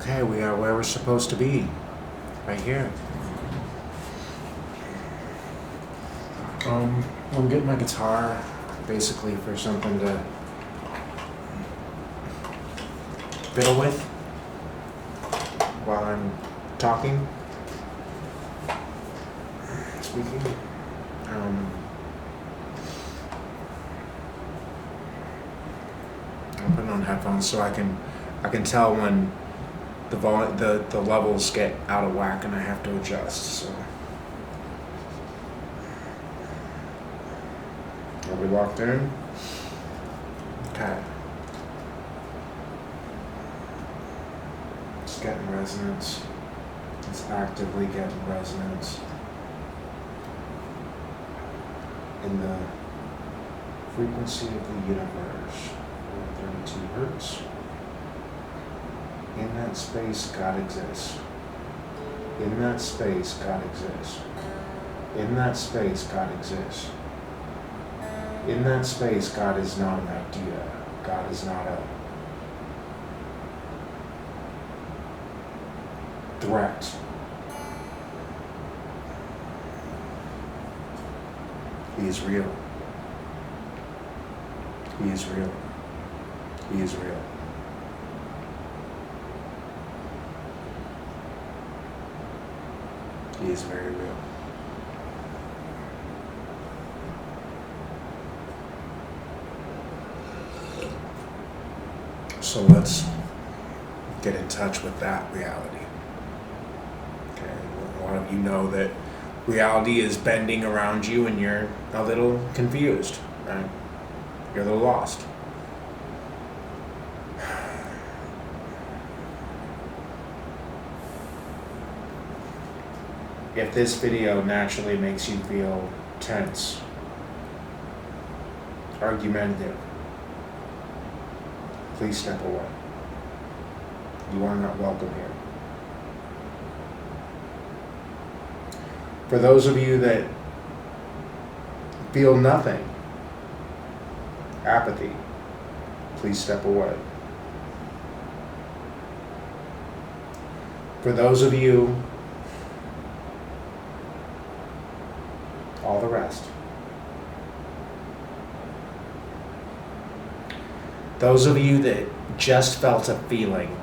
Okay, we are where we're supposed to be. Right here. I'm getting my guitar basically for something to fiddle with while I'm talking, speaking. I'm putting on headphones so I can tell when the levels get out of whack and I have to adjust. So are we locked in? Okay. It's getting resonance. It's actively getting resonance in the frequency of the universe. 32 hertz. In that space, God exists. In that space, God exists. In that space, God exists. In that space, God is not an idea. God is not a threat. He is real. He is real. He is real. He is very real. So let's get in touch with that reality. Okay, a lot of you know that reality is bending around you and you're a little confused, right? You're a little lost. If this video naturally makes you feel tense, argumentative, please step away. You are not welcome here. For those of you that feel nothing, apathy, please step away. For those of you, all the rest. Those of you that just felt a feeling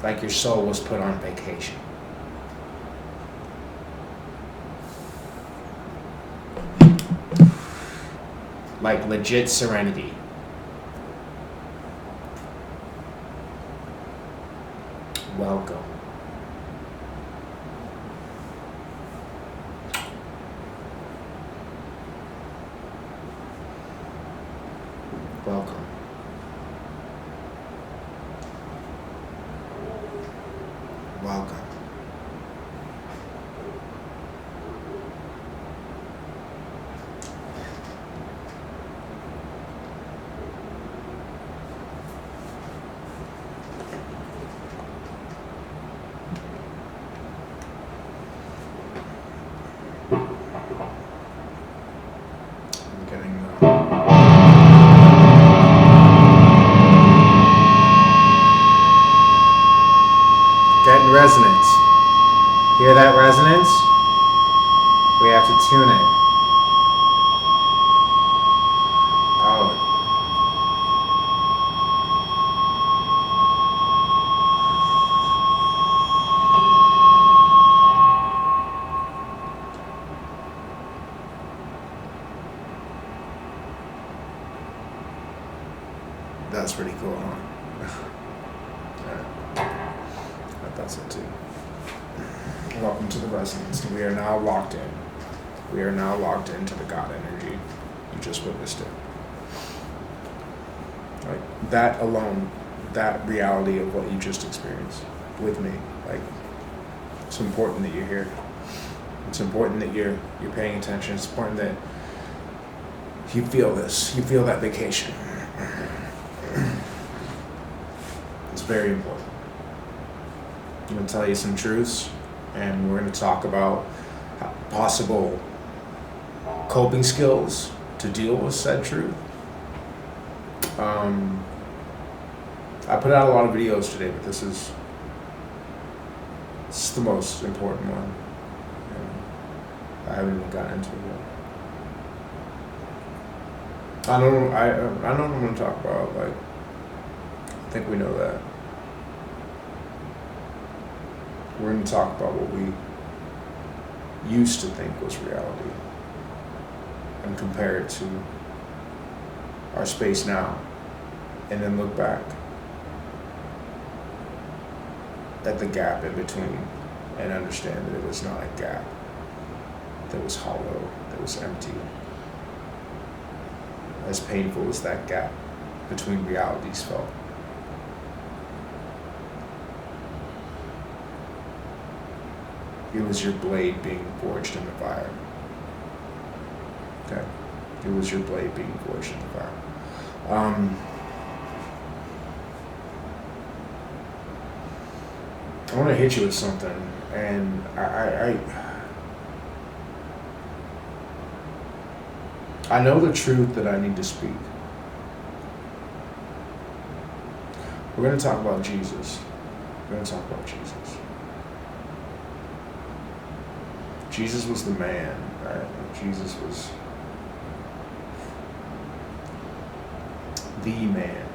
like your soul was put on vacation. Like legit serenity. Welcome. Welcome. Welcome. I'm getting getting resonance. Hear that resonance? We have to tune it. Oh. That's pretty cool, huh? I thought so too. Welcome to the resonance. We are now locked in. We are now locked into the God energy. You just witnessed it. Like that alone, that reality of what you just experienced with me. Like it's important that you're here. It's important that you're paying attention. It's important that you feel this. You feel that vacation. It's very important. I'm going to tell you some truths, and we're going to talk about possible coping skills to deal with said truth. I put out a lot of videos today, but this is the most important one. And I haven't even gotten into it yet. I know what I'm going to talk about. Like, I think we know that. We're going to talk about what we used to think was reality and compare it to our space now, and then look back at the gap in between and understand that it was not a gap that was hollow, that was empty. As painful as that gap between realities felt. It was your blade being forged in the fire. Okay? It was your blade being forged in the fire. I want to hit you with something, and I know the truth that I need to speak. We're going to talk about Jesus. We're going to talk about Jesus. Jesus was the man, right? Jesus was the man.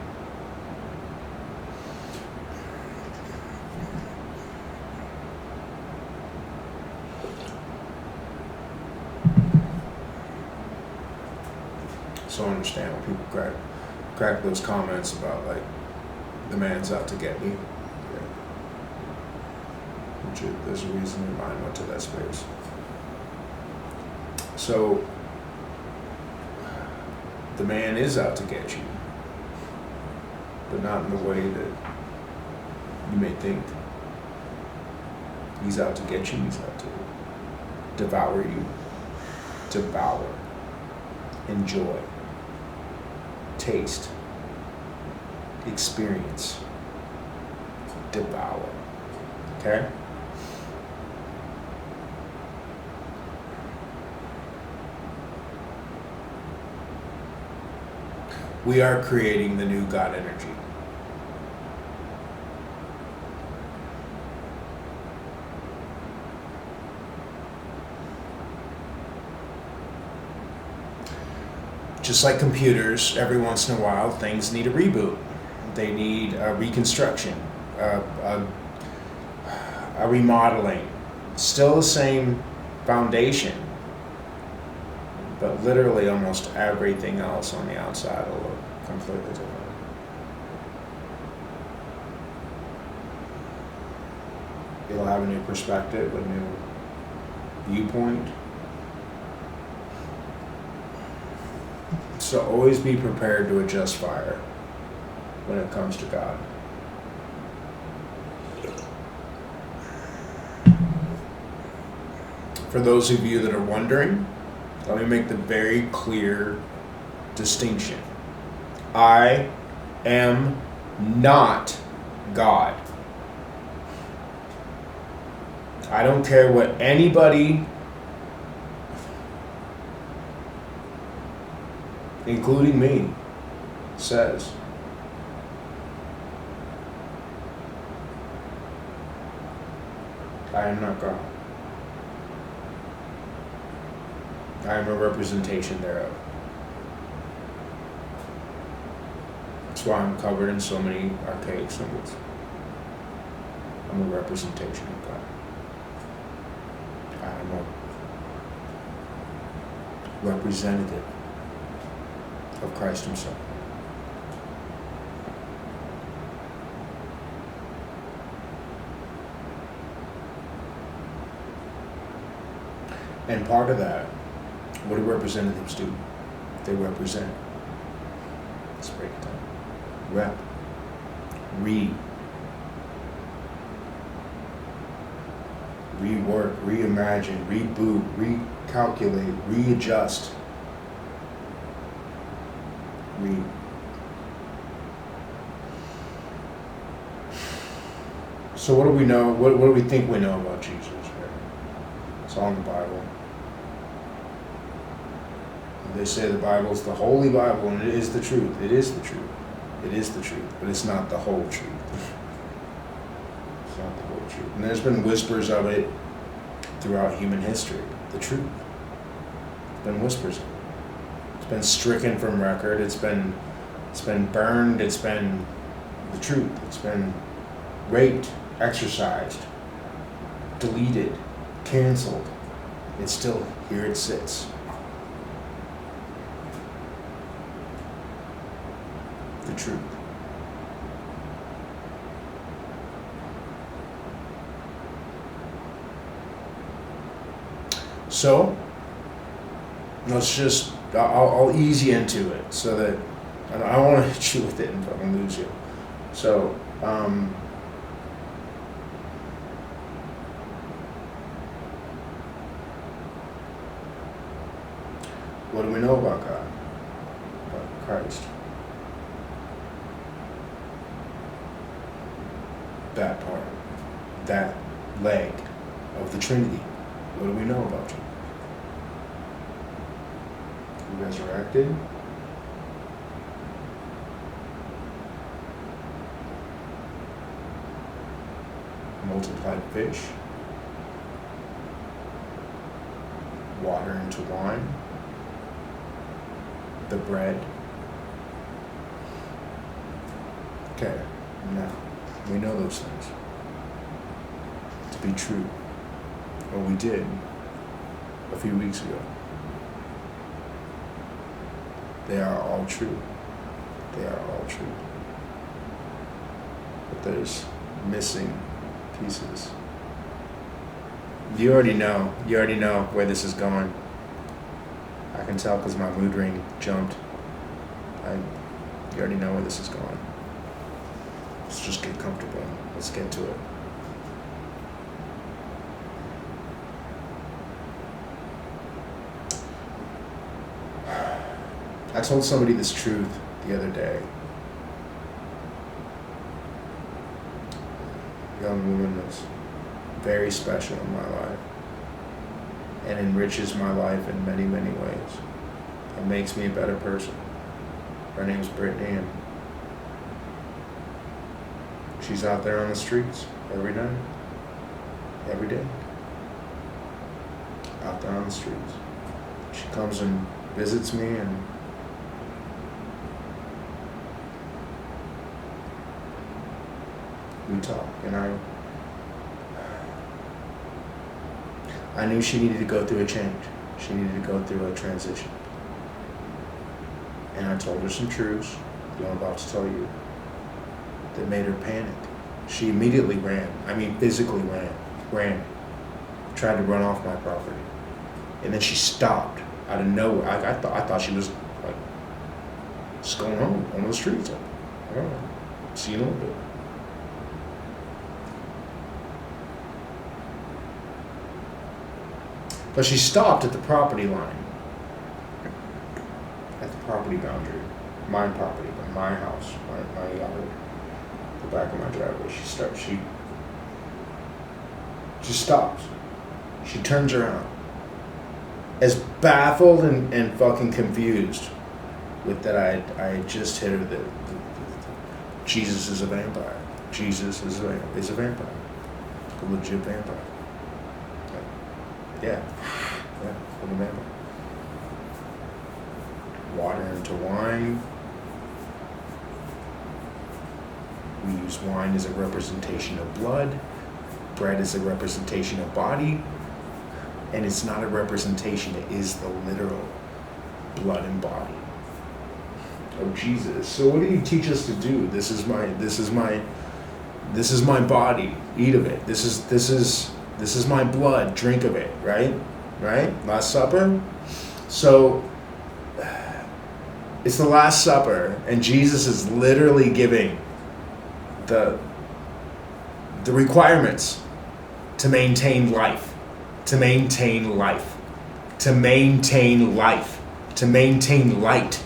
So I understand when people crack those comments about, like, the man's out to get me. Yeah. Which there's a reason your mind went to that space. So the man is out to get you, but not in the way that you may think. He's out to get you. He's out to devour you. Devour. Enjoy. Taste. Experience. Devour. Okay? We are creating the new God energy. Just like computers, every once in a while, things need a reboot. They need a reconstruction, a remodeling. Still the same foundation, but literally almost everything else on the outside will look completely different. You'll have a new perspective, a new viewpoint. So always be prepared to adjust fire when it comes to God. For those of you that are wondering, let me make the very clear distinction. I am not God. I don't care what anybody, including me, says. I am not God. I am a representation thereof. That's why I'm covered in so many archaic symbols. I'm a representation of God. I am a representative of Christ himself. And part of that, what do representatives do? They represent. Let's break it down. Rep. Rework, reimagine, reboot, recalculate, readjust. So what do we know? What do we think we know about Jesus? It's all in the Bible. They say the Bible is the Holy Bible, and it is the truth. It is the truth. It is the truth, but it's not the whole truth. It's not the whole truth. And there's been whispers of it throughout human history. The truth. There's been whispers of it. It's been stricken from record. It's been burned. It's been the truth. It's been raped, exorcised, deleted, canceled. It's still here. It sits. The truth. So let's just, I'll ease you into it so that I don't want to hit you with it and fucking lose you. So, what do we know about God? About Christ? That part, that leg of the Trinity. What do we know about you? He resurrected. Multiplied fish. Water into wine. The bread. Okay, now we know those things to be true. Well, we did a few weeks ago. They are all true. They are all true. But there's missing pieces. You already know where this is going. I can tell because my mood ring jumped. You already know where this is going. Let's just get comfortable. Let's get to it. I told somebody this truth the other day. A young woman that's very special in my life and enriches my life in many, many ways. It makes me a better person. Her name's Brittany, and she's out there on the streets every night, every day. Out there on the streets. She comes and visits me, and we talk, and I knew she needed to go through a change. She needed to go through a transition. And I told her some truths that I'm about to tell you that made her panic. She immediately ran. I mean, physically ran. Tried to run off my property. And then she stopped out of nowhere. I thought she was like just going home on the streets. I don't know. See you in a little bit. But she stopped at the property line. At the property boundary. My property, my house, my yard. The back of my driveway. She stops. She turns around. As baffled and fucking confused with that I had just hit her that Jesus is a vampire. Jesus is a vampire. A legit vampire. Yeah, for the vampire. Water into wine. We use wine as a representation of blood. Bread is a representation of body. And it's not a representation, it is the literal blood and body of Jesus. So what do you teach us to do? This is my body, eat of it. This is my blood, drink of it, right? Right? Last Supper. So it's the Last Supper, and Jesus is literally giving the requirements to maintain life. To maintain life. To maintain life. To maintain light.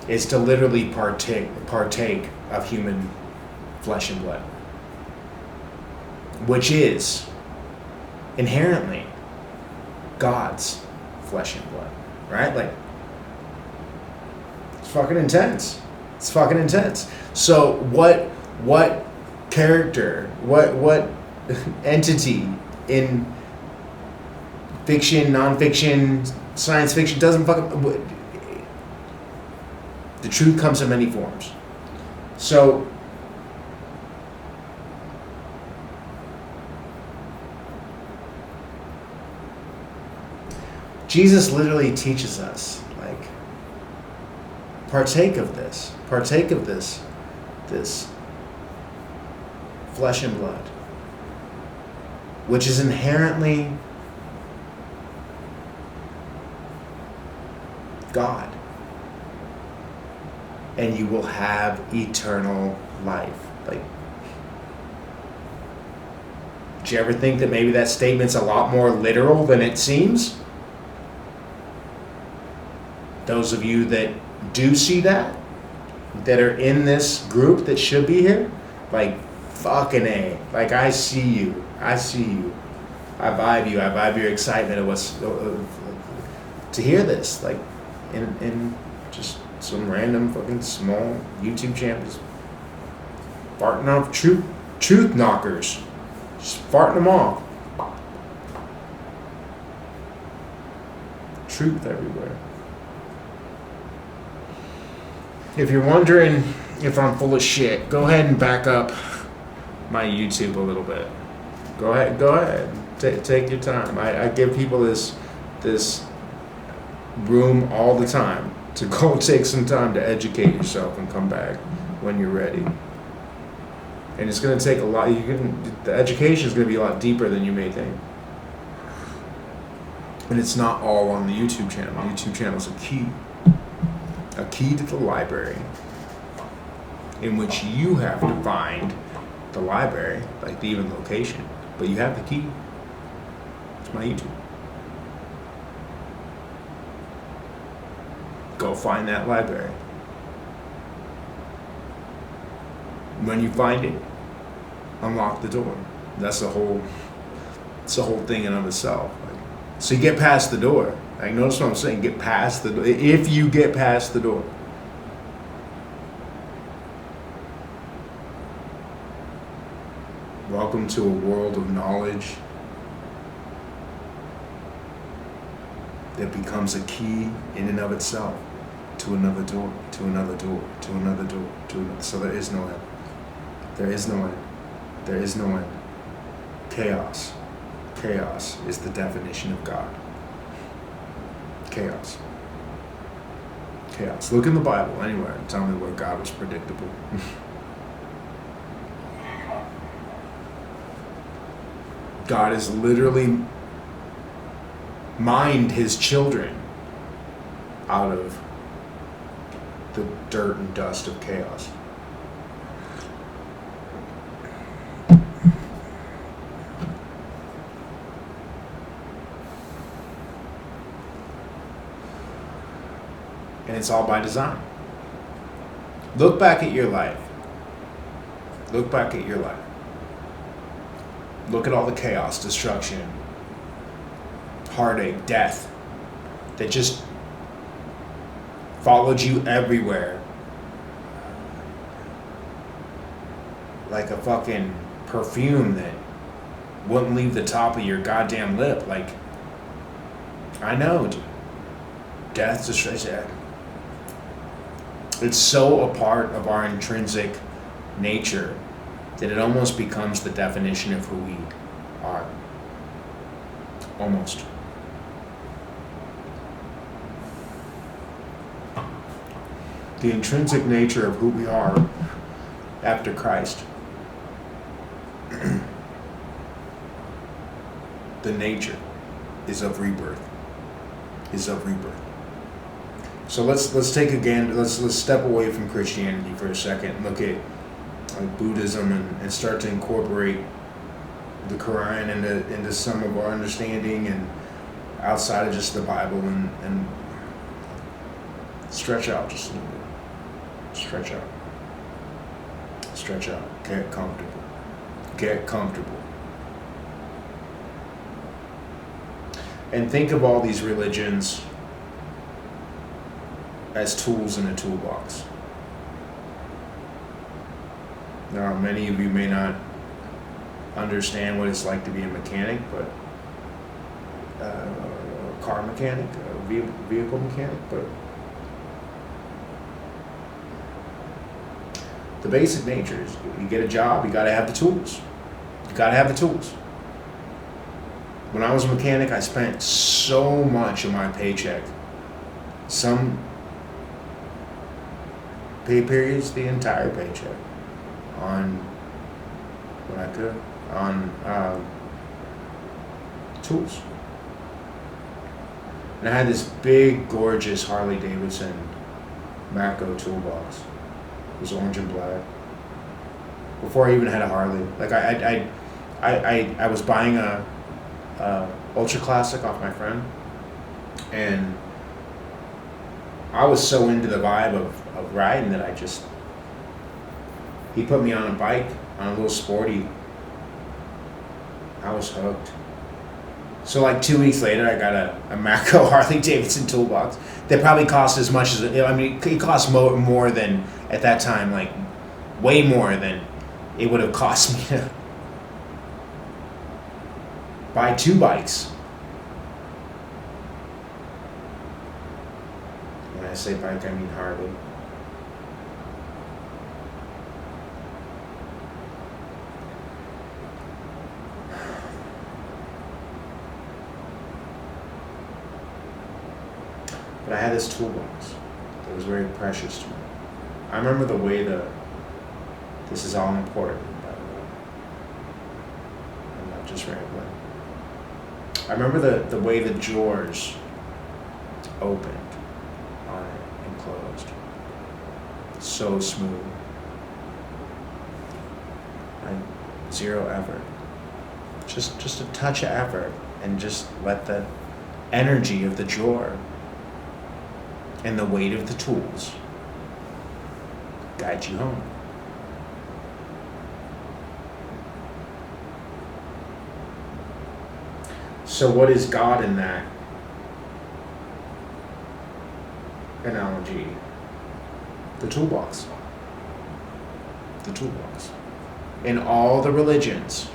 Is to literally partake of human flesh and blood. Which is inherently God's flesh and blood. right? Like, it's fucking intense. It's fucking intense. So what character, what entity in fiction, nonfiction, science fiction doesn't fucking... The truth comes in many forms. So Jesus literally teaches us, like, partake of this flesh and blood, which is inherently God, and you will have eternal life. Like, do you ever think that maybe that statement's a lot more literal than it seems? Those of you that do see that are in this group that should be here, like, fucking A. Like, I see you. I vibe you. I vibe your excitement of what's to hear this. Like, in just some random fucking small YouTube channels farting off truth knockers. Just farting them off. Truth everywhere. If you're wondering if I'm full of shit, go ahead and back up my YouTube a little bit. Go ahead. Take your time. I give people this room all the time to go take some time to educate yourself and come back when you're ready. And it's going to take a lot. The education is going to be a lot deeper than you may think. And it's not all on the YouTube channel. The YouTube channel is a key to the library, in which you have to find the library, like the even location, but you have the key. It's my YouTube. Go find that library. When you find it, unlock the door. It's the whole thing in and of itself. Like, so you get past the door. Like, notice what I'm saying, get past the door. If you get past the door. Welcome to a world of knowledge that becomes a key in and of itself to another door, to another door, to another door, to another. So there is no end. There is no end. There is no end. Chaos. Chaos is the definition of God. Chaos. Chaos. Look in the Bible anywhere and tell me where God was predictable. God has literally mined his children out of the dirt and dust of chaos. And it's all by design. Look back at your life. Look back at your life. Look at all the chaos, destruction, heartache, death that just followed you everywhere. Like a fucking perfume that wouldn't leave the top of your goddamn lip. Like, I know, dude. Death, destruction. It's so a part of our intrinsic nature that it almost becomes the definition of who we are. Almost. The intrinsic nature of who we are after Christ. The nature is of rebirth. So let's take again. Let's step away from Christianity for a second and look at like Buddhism and start to incorporate the Quran into some of our understanding and outside of just the Bible and stretch out just a little bit. Stretch out. Get comfortable. And think of all these religions as tools in a toolbox. Now, many of you may not understand what it's like to be a mechanic, but a car mechanic, a vehicle mechanic, but the basic nature is you get a job, you gotta have the tools. You gotta have the tools. When I was a mechanic, I spent so much of my paycheck, some pay periods, the entire paycheck, on what I could, on tools. And I had this big, gorgeous Harley Davidson Matco toolbox. It was orange and black. Before I even had a Harley, like I was buying a Ultra Classic off my friend, and I was so into the vibe of riding that he put me on a bike, on a little sporty. I was hooked. So like 2 weeks later, I got a Matco Harley Davidson toolbox that probably cost as much as, it cost more than, at that time, like way more than it would have cost me to buy 2 bikes. When I say bike, I mean Harley. But I had this toolbox that was very precious to me. I remember the way this is all important, by the way. I'm not just rambling. I remember the way the drawers opened on it and closed. So smooth. Like zero effort. Just a touch of effort, and just let the energy of the drawer and the weight of the tools guide you home. So what is God in that analogy? The toolbox. The toolbox. In all the religions,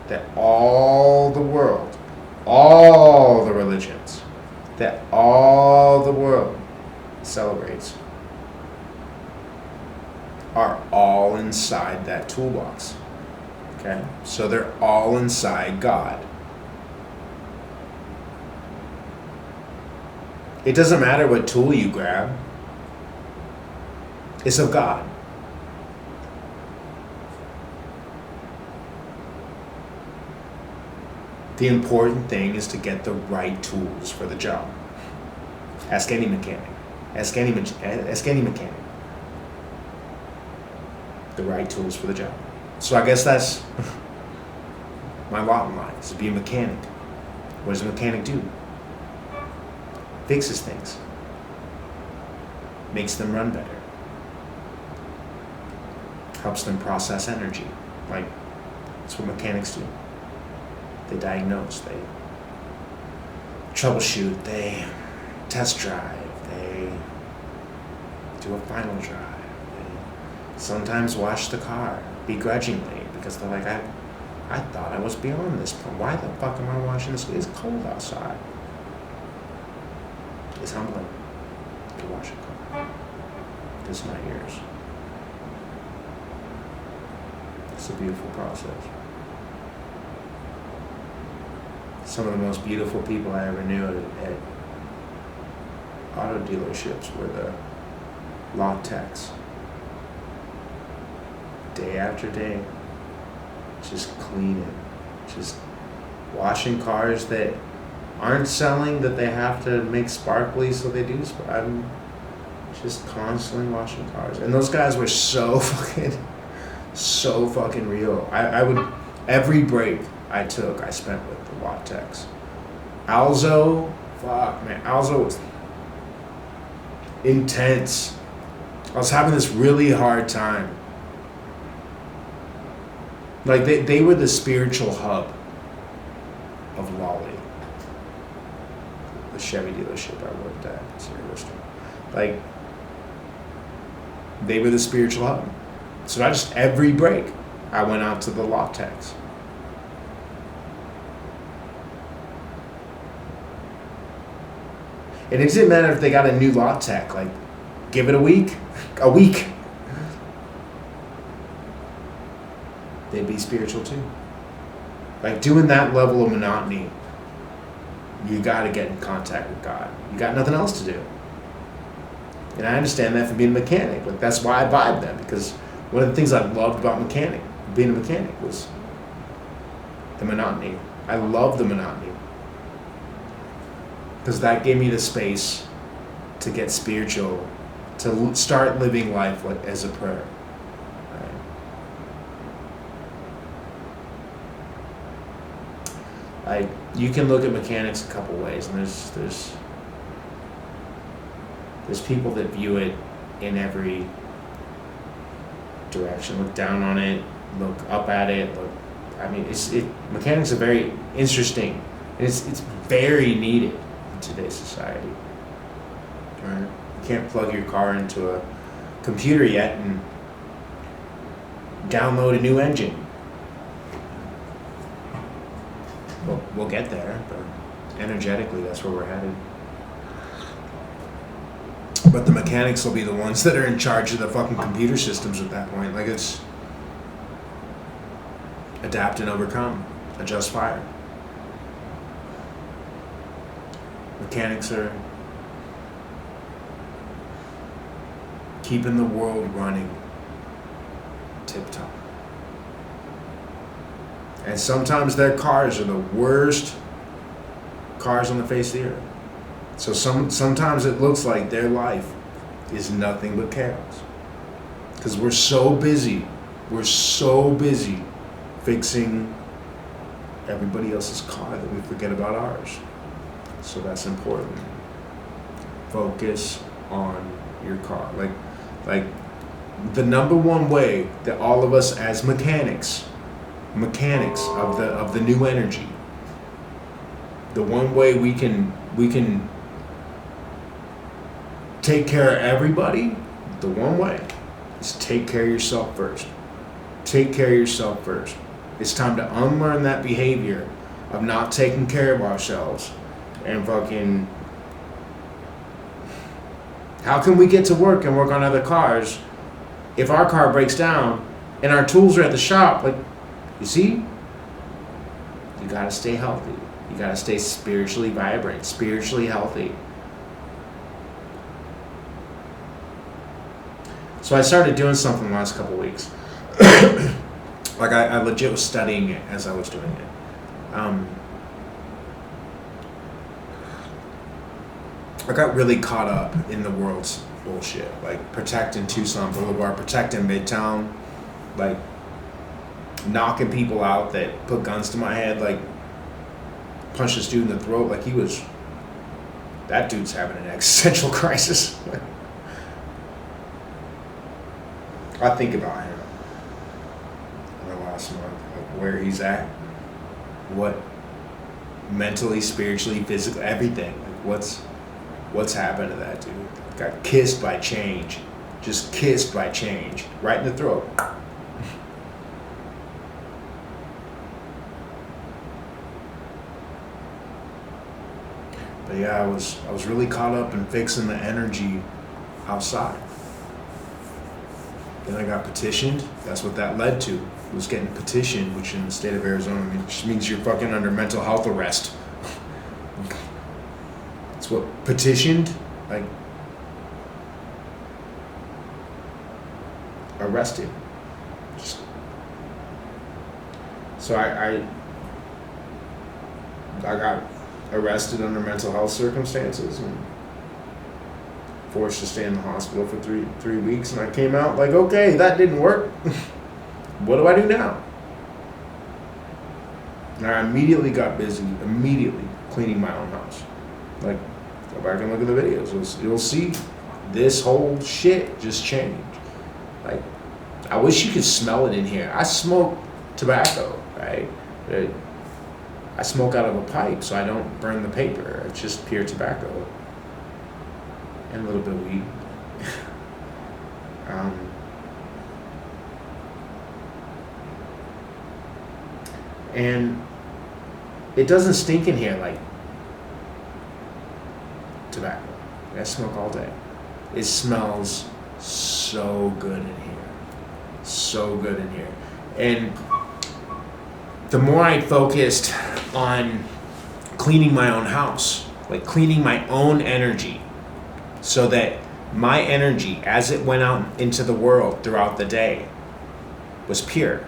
that all the world, all the religions, that all the world celebrates, are all inside that toolbox. Okay? So they're all inside God. It doesn't matter what tool you grab, it's of God. The important thing is to get the right tools for the job. Ask any mechanic. Ask any mechanic. The right tools for the job. So I guess that's my lot in life, is to be a mechanic. What does a mechanic do? Fixes things. Makes them run better. Helps them process energy. Like, that's what mechanics do. They diagnose, they troubleshoot, they test drive, they do a final drive, they sometimes wash the car begrudgingly because they're like, I thought I was beyond this point. Why the fuck am I washing this? It's cold outside. It's humbling to wash a car. It's not yours. It's a beautiful process. Some of the most beautiful people I ever knew at auto dealerships were the lot techs. Day after day, just cleaning, just washing cars that aren't selling, that they have to make sparkly, so they do. I'm just constantly washing cars, and those guys were so fucking real. I would, every break I took, I spent with the lot techs. Alzo, fuck man, Alzo was intense. I was having this really hard time. Like they were the spiritual hub of Lolly, the Chevy dealership I worked at in City Western. Like, they were the spiritual hub. So I just, every break, I went out to the lock techs. And it didn't matter if they got a new lock tech, like, give it a week. They'd be spiritual too. Like, doing that level of monotony, you got to get in contact with God. You got nothing else to do. And I understand that from being a mechanic. Like, that's why I vibe them, because one of the things I loved about being a mechanic was the monotony. I love the monotony. Because that gave me the space to get spiritual, to start living life like as a prayer. Right? You can look at mechanics a couple ways, and there's people that view it in every direction. Look down on it, look up at it. Mechanics are very interesting, and it's very needed in today's society. Right? You can't plug your car into a computer yet and download a new engine. We'll get there, but energetically, that's where we're headed. But the mechanics will be the ones that are in charge of the fucking computer systems at that point. Like, it's adapt and overcome, adjust fire. Mechanics are keeping the world running tip-top. And sometimes their cars are the worst cars on the face of the earth. So sometimes it looks like their life is nothing but chaos. Because we're so busy fixing everybody else's car that we forget about ours. So that's important. Focus on your car. Like the number one way that all of us as mechanics of the new energy, the one way we can take care of everybody, the one way is take care of yourself first. Take care of yourself first. It's time to unlearn that behavior of not taking care of ourselves and fucking. How can we get to work and work on other cars if our car breaks down and our tools are at the shop? Like, you see, you gotta stay healthy. You gotta stay spiritually vibrant, spiritually healthy. So I started doing something the last couple weeks. Like, I legit was studying it as I was doing it. I got really caught up in the world's bullshit, like protecting Tucson Boulevard, protecting Midtown, like knocking people out that put guns to my head, like punched this dude in the throat, like that dude's having an existential crisis. I think about him in the last month, like where he's at, what mentally, spiritually, physically, everything, like what's happened to that dude. Got kissed by change, just kissed by change, right in the throat. But yeah, I was really caught up in fixing the energy outside. Then I got petitioned. That's what that led to. Was getting petitioned, which in the state of Arizona means you're fucking under mental health arrest. That's what petitioned, like arrested. So I got arrested under mental health circumstances and forced to stay in the hospital for three weeks, and I came out like, okay, that didn't work. What do I do now? And I immediately got busy, cleaning my own house. Like, go back and look at the videos. You'll see this whole shit just change. Like, I wish you could smell it in here. I smoke tobacco, right? I smoke out of a pipe, so I don't burn the paper. It's just pure tobacco. and a little bit of weed. And it doesn't stink in here like tobacco. I smoke all day. It smells so good in here. So good in here. And the more I focused on cleaning my own house, like cleaning my own energy, so that my energy as it went out into the world throughout the day was pure.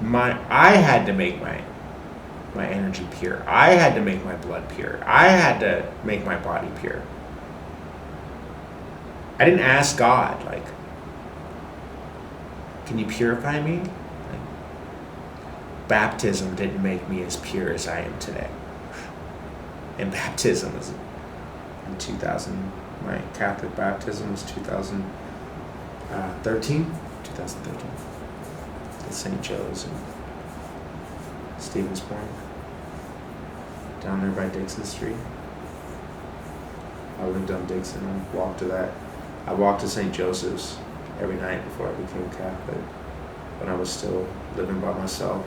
I had to make my energy pure. I had to make my blood pure. I had to make my body pure. I didn't ask God, like, can you purify me? Like, baptism didn't make me as pure as I am today. And baptism was in 2000. My Catholic baptism was 2013. At St. Joe's in Stevens Point, down there by Dixon Street. I lived on Dixon. I walked to that. I walked to St. Joseph's every night before I became Catholic, when I was still living by myself.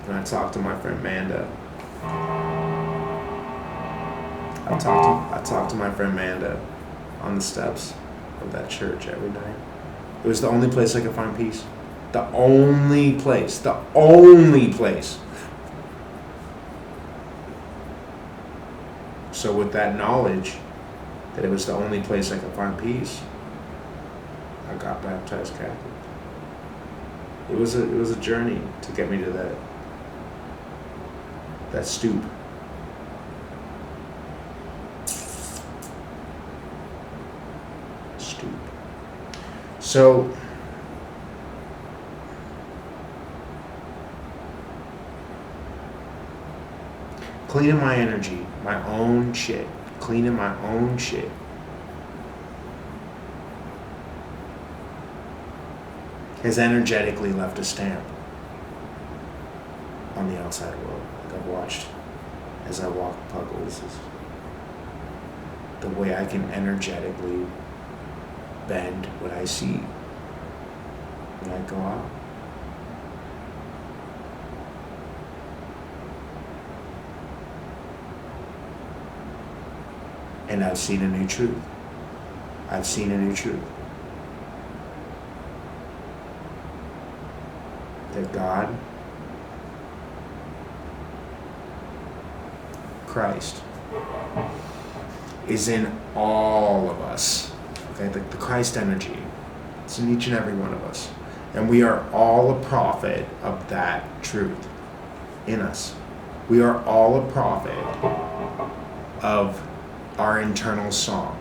And I talked to my friend Manda. I talked to my friend Manda on the steps of that church every night. It was the only place I could find peace. The only place. So with that knowledge that it was the only place I could find peace, I got baptized Catholic. It was a journey to get me to that stoop. So cleaning my energy, my own shit, cleaning my own shit. Has energetically left a stamp on the outside world. Like I've watched as I walk puzzles, the way I can energetically bend what I see when I go out. And I've seen a new truth. I've seen a new truth. That God, Christ, is in all of us. Okay, the Christ energy. It's in each and every one of us. And we are all a prophet of that truth in us. We are all a prophet of our internal song.